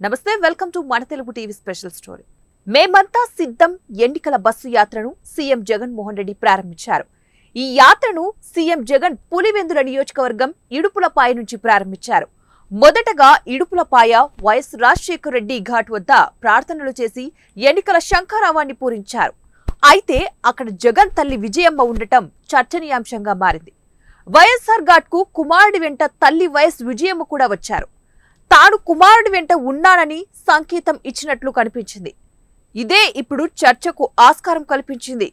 నమస్తే, welcome to మన Telugu TV special story. మేమంతా సిద్ధం ఎన్నికల బస్సు యాత్రను సీఎం జగన్మోహన్ రెడ్డి ప్రారంభించారు. ఈ యాత్రను సీఎం జగన్ పులివెందుల నియోజకవర్గం ఇడుపులపాయ నుంచి ప్రారంభించారు. మొదటగా ఇడుపులపాయ వైఎస్ రాజశేఖర రెడ్డి ఘాట్ వద్ద ప్రార్థనలు చేసి ఎన్నికల శంఖారావాన్ని పూరించారు. అయితే అక్కడ జగన్ తల్లి విజయమ్మ ఉండటం చర్చనీయాంశంగా మారింది. వైఎస్ఆర్ ఘాట్ కు కుమారుడి వెంట తల్లి వైఎస్ విజయమ్మ కూడా వచ్చారు. తాను కుమారుడి వెంట ఉన్నానని సంకేతం ఇచ్చినట్లు కనిపించింది. ఇదే ఇప్పుడు చర్చకు ఆస్కారం కల్పించింది.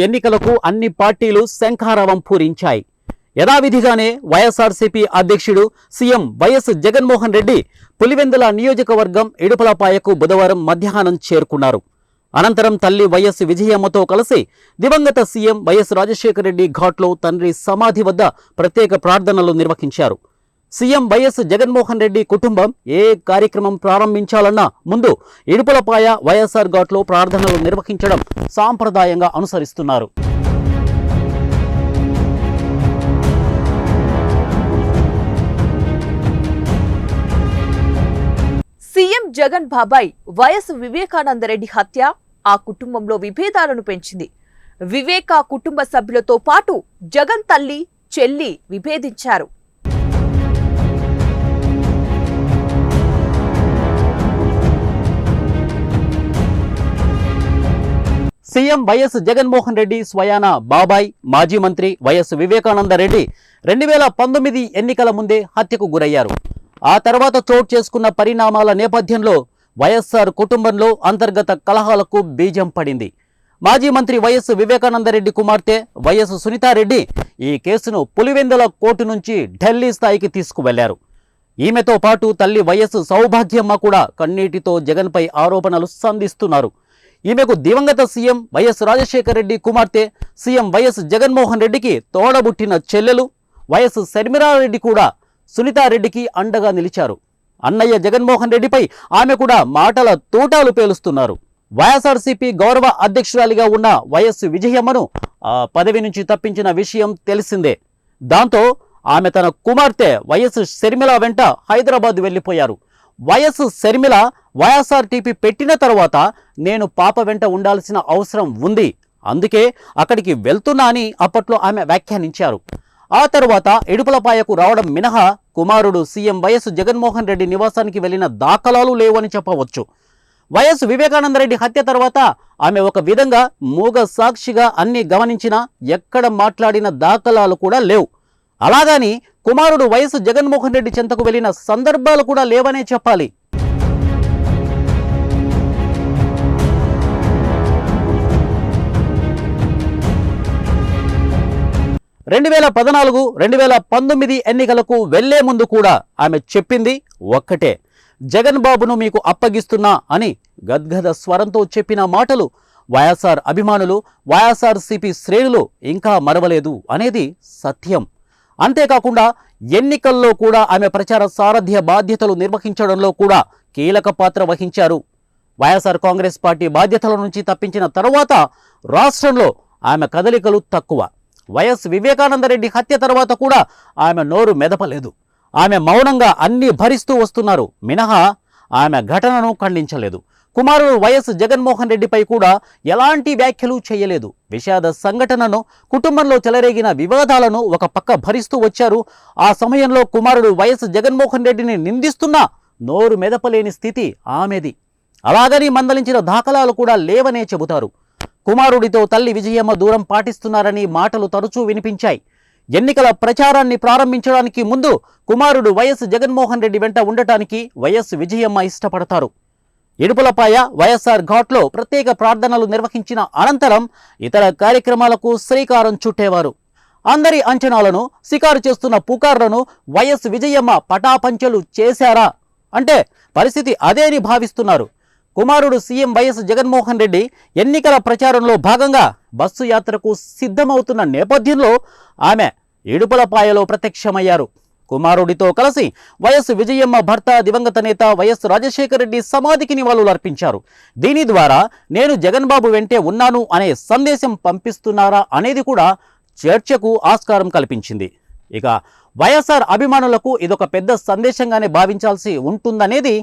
ఎన్నికలకు అన్ని పార్టీలు శంఖారావం పూరించాయి. యథావిధిగానే వైఎస్ఆర్సీపీ అధ్యక్షుడు సీఎం వైఎస్ జగన్మోహన్ రెడ్డి పులివెందుల నియోజకవర్గం ఇడుపులపాయకు బుధవారం మధ్యాహ్నం చేరుకున్నారు. అనంతరం తల్లి వైఎస్ విజయమ్మతో కలిసి దివంగత సీఎం వైఎస్ రాజశేఖర రెడ్డి ఘాట్లో తండ్రి సమాధి వద్ద ప్రత్యేక ప్రార్థనలు నిర్వహించారు. సీఎం వైఎస్ జగన్మోహన్ రెడ్డి కుటుంబం ఏ కార్యక్రమం ప్రారంభించాలన్నా ముందు ఇడుపులపాయ వైఎస్ఆర్ ఘాట్లో ప్రార్థనలు నిర్వహించడం సాంప్రదాయంగా అనుసరిస్తున్నారు. సీఎం జగన్ బాబాయ్ వైఎస్ వివేకానందరెడ్డి హత్య ఆ కుటుంబంలో విభేదాలను పెంచింది. వివేక కుటుంబ సభ్యులతో పాటు జగన్ తల్లి, చెల్లి విభేదించారు. సీఎం వైఎస్ జగన్మోహన్ రెడ్డి స్వయాన బాబాయ్ మాజీ మంత్రి వైఎస్ వివేకానందరెడ్డి 2019 ఎన్నికల ముందే హత్యకు గురయ్యారు. ఆ తర్వాత చోటు చేసుకున్న పరిణామాల నేపథ్యంలో వైఎస్ఆర్ కుటుంబంలో అంతర్గత కలహాలకు బీజం పడింది. మాజీ మంత్రి వైఎస్ వివేకానందరెడ్డి కుమార్తె వైఎస్ సునీతారెడ్డి ఈ కేసును పులివెందుల కోర్టు నుంచి ఢిల్లీ స్థాయికి తీసుకువెళ్లారు. ఈమెతో పాటు తల్లి వైఎస్ సౌభాగ్యమ్మ కూడా కన్నీటితో జగన్పై ఆరోపణలు సంధిస్తున్నారు. ఈమెకు దివంగత సీఎం వైఎస్ రాజశేఖర రెడ్డి కుమార్తె సీఎం వైఎస్ జగన్మోహన్ రెడ్డికి తోడబుట్టిన చెల్లెలు వైఎస్ శర్మిలారెడ్డి కూడా సునీతారెడ్డికి అండగా నిలిచారు. అన్నయ్య జగన్మోహన్ రెడ్డిపై ఆమె కూడా మాటల తూటాలు పేలుస్తున్నారు. వైఎస్ఆర్సీపీ గౌరవ అధ్యక్షురాలిగా ఉన్న వైఎస్ విజయమ్మను ఆ పదవి నుంచి తప్పించిన విషయం తెలిసిందే. దాంతో ఆమె తన కుమార్తె వైఎస్ శర్మిల వెంట హైదరాబాద్ వెళ్లిపోయారు. వైఎస్ శర్మిల వైఎస్ఆర్టీపీ పెట్టిన తర్వాత నేను పాప వెంట ఉండాల్సిన అవసరం ఉంది, అందుకే అక్కడికి వెళ్తున్నా అని అప్పట్లో ఆమె వ్యాఖ్యానించారు. ఆ తర్వాత ఇడుపులపాయకు రావడం మినహా కుమారుడు సీఎం వైఎస్ జగన్మోహన్ రెడ్డి నివాసానికి వెళ్లిన దాఖలాలు లేవని చెప్పవచ్చు. వైఎస్ వివేకానందరెడ్డి హత్య తర్వాత ఆమె ఒక విధంగా మూగ సాక్షిగా అన్ని గమనించినా ఎక్కడ మాట్లాడిన దాఖలాలు కూడా లేవు. అలాగని కుమారుడు వైఎస్ జగన్మోహన్ రెడ్డి చెంతకు వెళ్లిన సందర్భాలు కూడా లేవనే చెప్పాలి. 2014-2019 ఎన్నికలకు వెళ్లే ముందు కూడా ఆమె చెప్పింది ఒక్కటే, జగన్ బాబును మీకు అప్పగిస్తున్నా అని గద్గద స్వరంతో చెప్పిన మాటలు వైఎస్ఆర్ అభిమానులు, వైఎస్ఆర్సీపీ శ్రేణులు ఇంకా మరవలేదు అనేది సత్యం. అంతేకాకుండా ఎన్నికల్లో కూడా ఆమె ప్రచార సారథ్య బాధ్యతలు నిర్వహించడంలో కూడా కీలక పాత్ర వహించారు. వైఎస్ఆర్ కాంగ్రెస్ పార్టీ బాధ్యతల నుంచి తప్పించిన తరువాత రాష్ట్రంలో ఆమె కదలికలు తక్కువ. వైఎస్ వివేకానందరెడ్డి హత్య తర్వాత కూడా ఆమె నోరు మెదపలేదు. ఆమె మౌనంగా అన్ని భరిస్తూ వస్తున్నారు మినహా ఆమె ఘటనను ఖండించలేదు. కుమారుడు వైఎస్ జగన్మోహన్ రెడ్డిపై కూడా ఎలాంటి వ్యాఖ్యలు చేయలేదు. విషాద సంఘటనను, కుటుంబంలో చెలరేగిన వివాదాలను ఒక పక్క భరిస్తూ వచ్చారు. ఆ సమయంలో కుమారుడు వైఎస్ జగన్మోహన్ రెడ్డిని నిందిస్తున్నా నోరు మెదపలేని స్థితి ఆమెది. అలాగని మందలించిన దాఖలాలు కూడా లేవనే చెబుతారు. కుమారుడితో తల్లి విజయమ్మ దూరం పాటిస్తున్నారని మాటలు తరచూ వినిపించాయి. ఎన్నికల ప్రచారాన్ని ప్రారంభించడానికి ముందు కుమారుడు వైఎస్ జగన్మోహన్ రెడ్డి వెంట ఉండటానికి వైఎస్ విజయమ్మ ఇష్టపడతారు. ఇడుపులపాయ వైఎస్ఆర్ ఘాట్లో ప్రత్యేక ప్రార్థనలు నిర్వహించిన అనంతరం ఇతర కార్యక్రమాలకు శ్రీకారం చుట్టేవారు. అందరి అంచనాలను శికారు చేస్తున్న పుకార్లను వైఎస్ విజయమ్మ పటాపంచలు చేశారా అంటే పరిస్థితి అదేని భావిస్తున్నారు. కుమారుడు సీఎం వైఎస్ జగన్మోహన్ రెడ్డి ఎన్నికల ప్రచారంలో భాగంగా బస్సు యాత్రకు సిద్ధమవుతున్న నేపథ్యంలో ఆమె ఇడుపులపాయలో ప్రత్యక్షమయ్యారు. కుమారుడితో కలిసి వైఎస్ విజయమ్మ భర్త దివంగత నేత వైఎస్ రాజశేఖర రెడ్డి సమాధికి నివాళులర్పించారు. దీని ద్వారా నేను జగన్ బాబు వెంటే ఉన్నాను అనే సందేశం పంపిస్తున్నారా అనేది కూడా చర్చకు ఆస్కారం కల్పించింది. ఇక వైఎస్ఆర్ అభిమానులకు ఇదొక పెద్ద సందేశంగానే భావించాల్సి ఉంటుందనేది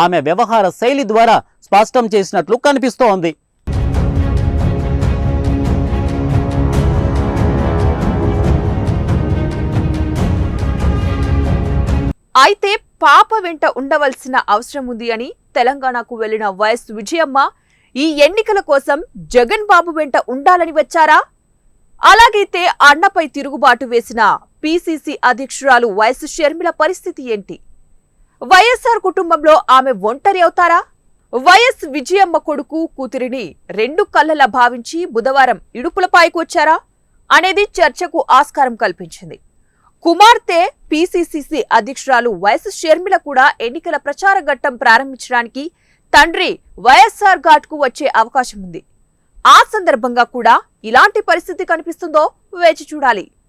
ఆమె వ్యవహార శైలి ద్వారా స్పష్టం చేసినట్లు కనిపిస్తోంది. అయితే పాప వెంట ఉండవలసిన అవసరం ఉంది అని తెలంగాణకు వెళ్లిన వైఎస్ విజయమ్మ ఈ ఎన్నికల కోసం జగన్ బాబు వెంట ఉండాలని వచ్చారా? అలాగైతే అన్నపై తిరుగుబాటు వేసిన పిసిసి అధ్యక్షురాలు వైఎస్ షర్మిల పరిస్థితి ఏంటి? వైఎస్ఆర్ కుటుంబంలో ఆమె ఒంటరి అవుతారా? వైఎస్ విజయమ్మ కొడుకు కూతురిని రెండు కళ్ళలా భావించి బుధవారం ఇడుపులపాయకు వచ్చారా అనేది చర్చకు ఆస్కారం కల్పించింది. కుమార్తె పిసిసి అధ్యక్షురాలు వైఎస్ షర్మిల కూడా ఎన్నికల ప్రచార ఘట్టం ప్రారంభించడానికి తండ్రి వైఎస్ఆర్ ఘాట్కు వచ్చే అవకాశం ఉంది. ఆ సందర్భంగా కూడా ఇలాంటి పరిస్థితి కనిపిస్తుందో వేచి చూడాలి.